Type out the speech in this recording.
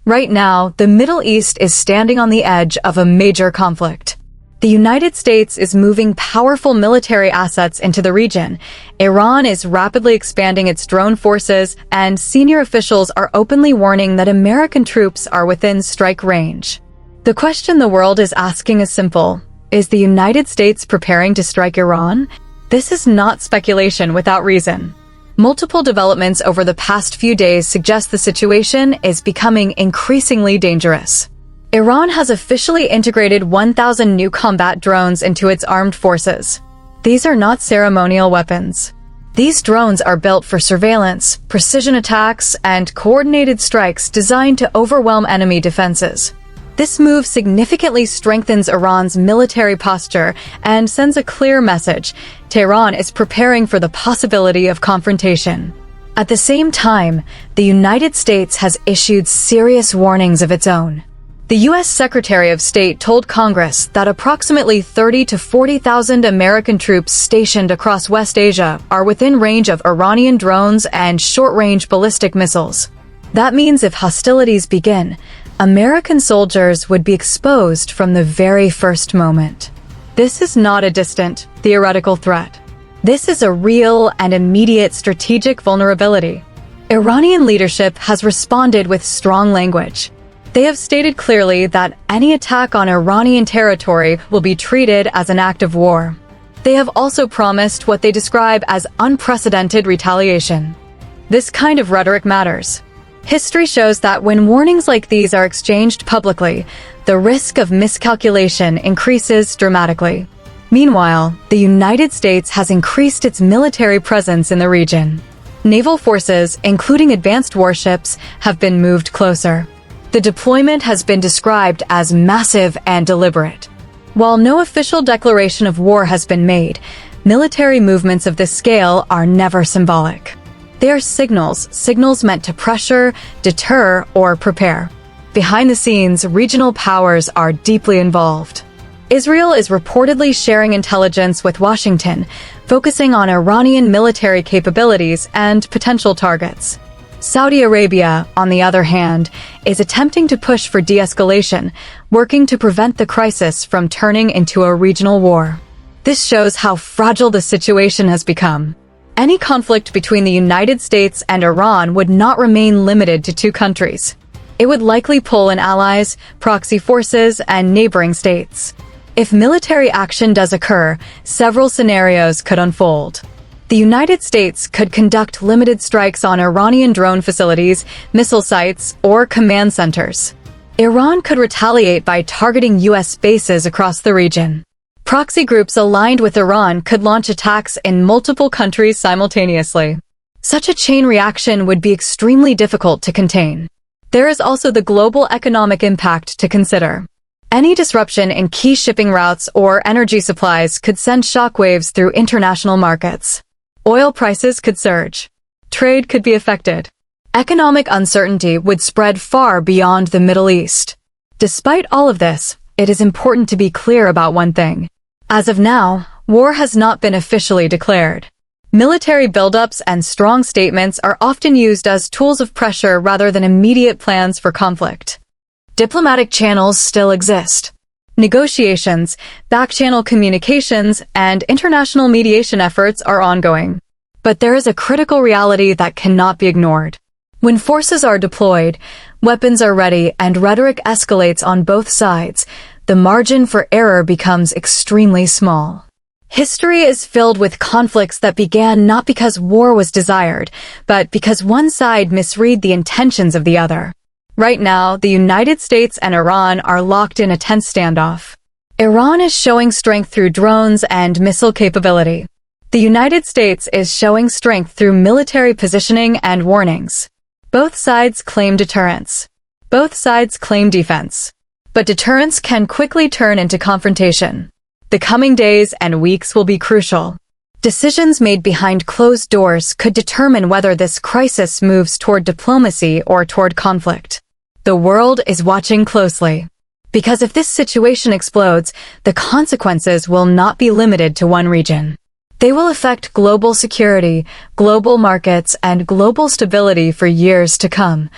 Right now, the Middle East is standing on the edge of a major conflict. The United States is moving powerful military assets into the region. Iran is rapidly expanding its drone forces, and senior officials are openly warning that American troops are within strike range. The question the world is asking is simple. Is the United States preparing to strike Iran? This is not speculation without reason. Multiple developments over the past few days suggest the situation is becoming increasingly dangerous. Iran has officially integrated 1,000 new combat drones into its armed forces. These are not ceremonial weapons. These drones are built for surveillance, precision attacks, and coordinated strikes designed to overwhelm enemy defenses. This move significantly strengthens Iran's military posture and sends a clear message: Tehran is preparing for the possibility of confrontation. At the same time, the United States has issued serious warnings of its own. The U.S. Secretary of State told Congress that approximately 30,000 to 40,000 American troops stationed across West Asia are within range of Iranian drones and short-range ballistic missiles. That means if hostilities begin, American soldiers would be exposed from the very first moment. This is not a distant, theoretical threat. This is a real and immediate strategic vulnerability. Iranian leadership has responded with strong language. They have stated clearly that any attack on Iranian territory will be treated as an act of war. They have also promised what they describe as unprecedented retaliation. This kind of rhetoric matters. History shows that when warnings like these are exchanged publicly, the risk of miscalculation increases dramatically. Meanwhile, the United States has increased its military presence in the region. Naval forces, including advanced warships, have been moved closer. The deployment has been described as massive and deliberate. While no official declaration of war has been made, military movements of this scale are never symbolic. They are signals meant to pressure, deter, or prepare. Behind the scenes, regional powers are deeply involved. Israel is reportedly sharing intelligence with Washington, focusing on Iranian military capabilities and potential targets. Saudi Arabia, on the other hand, is attempting to push for de-escalation, working to prevent the crisis from turning into a regional war. This shows how fragile the situation has become. Any conflict between the United States and Iran would not remain limited to two countries. It would likely pull in allies, proxy forces, and neighboring states. If military action does occur, several scenarios could unfold. The United States could conduct limited strikes on Iranian drone facilities, missile sites, or command centers. Iran could retaliate by targeting U.S. bases across the region. Proxy groups aligned with Iran could launch attacks in multiple countries simultaneously. Such a chain reaction would be extremely difficult to contain. There is also the global economic impact to consider. Any disruption in key shipping routes or energy supplies could send shockwaves through international markets. Oil prices could surge. Trade could be affected. Economic uncertainty would spread far beyond the Middle East. Despite all of this, it is important to be clear about one thing. As of now, war has not been officially declared. Military buildups and strong statements are often used as tools of pressure rather than immediate plans for conflict. Diplomatic channels still exist. Negotiations, back-channel communications, and international mediation efforts are ongoing. But there is a critical reality that cannot be ignored. When forces are deployed, weapons are ready, and rhetoric escalates on both sides, the margin for error becomes extremely small. History is filled with conflicts that began not because war was desired, but because one side misread the intentions of the other. Right now, the United States and Iran are locked in a tense standoff. Iran is showing strength through drones and missile capability. The United States is showing strength through military positioning and warnings. Both sides claim deterrence. Both sides claim defense. But deterrence can quickly turn into confrontation. The coming days and weeks will be crucial. Decisions made behind closed doors could determine whether this crisis moves toward diplomacy or toward conflict. The world is watching closely. Because if this situation explodes, the consequences will not be limited to one region. They will affect global security, global markets, and global stability for years to come,